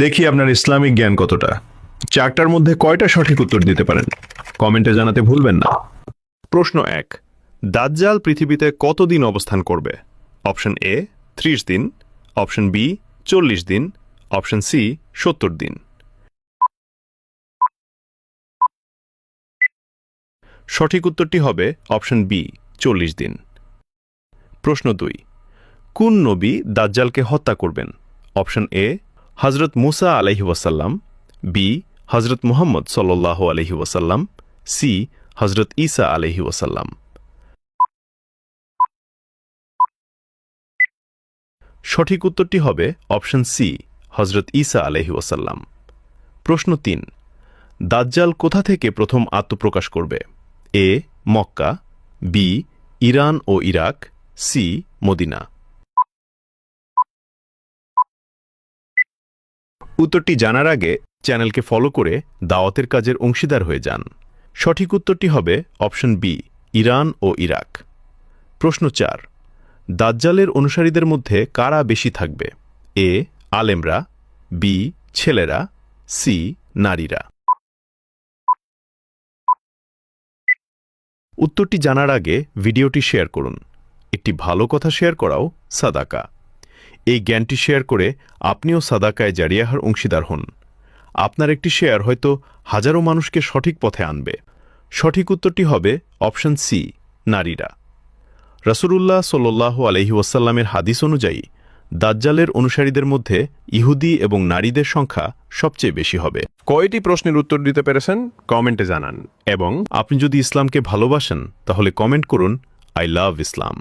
দেখি আপনার ইসলামিক জ্ঞান কতটা। চারটার মধ্যে কয়টা সঠিক উত্তর দিতে পারেন কমেন্টে জানাতে ভুলবেন না। প্রশ্ন 1, দাজ্জাল পৃথিবীতে কতদিন অবস্থান করবে? অপশন এ 30 দিন, অপশন বি 40 দিন, অপশন সি 70 দিন। সঠিক উত্তরটি হবে অপশন বি 40 দিন। প্রশ্ন 2, কোন নবী দাজ্জালকে হত্যা করবেন? অপশন এ হযরত মুসা আলাইহি ওয়াসাল্লাম, বি হযরত মুহাম্মদ সাল্লাল্লাহু আলাইহি ওয়াসাল্লাম, সি হযরত ঈসা আলাইহি ওয়াসাল্লাম। সঠিক উত্তরটি হবে অপশন সি হযরত ঈসা আলাইহি ওয়াসাল্লাম। প্রশ্ন 3, দাজ্জাল কোথা থেকে প্রথম আত্মপ্রকাশ করবে? এ মক্কা, বি ইরান ও ইরাক, সি মদিনা। উত্তরটি জানার আগে চ্যানেলকে ফলো করে দাওয়াতের কাজের অংশীদার হয়ে যান। সঠিক উত্তরটি হবে অপশন বি ইরান ও ইরাক। প্রশ্ন 4, দাজ্জালের অনুসারীদের মধ্যে কারা বেশি থাকবে? এ আলেমরা, বি ছেলেরা, সি নারীরা। উত্তরটি জানার আগে ভিডিওটি শেয়ার করুন। একটি ভালো কথা শেয়ার করাও সাদাকা। এই জ্ঞানটি শেয়ার করে আপনিও সাদাকায় জারিয়াহার অংশীদার হন। আপনার একটি শেয়ার হয়তো হাজারো মানুষকে সঠিক পথে আনবে। সঠিক উত্তরটি হবে অপশন সি নারীরা। রাসূলুল্লাহ সাল্লাল্লাহু আলাইহি ওয়াসাল্লামের হাদিস অনুযায়ী দাজ্জালের অনুসারীদের মধ্যে ইহুদি এবং নারীদের সংখ্যা সবচেয়ে বেশি হবে। কয়টি প্রশ্নের উত্তর দিতে পেরেছেন কমেন্টে জানান। এবং আপনি যদি ইসলামকে ভালোবাসেন তাহলে কমেন্ট করুন আই লাভ ইসলাম।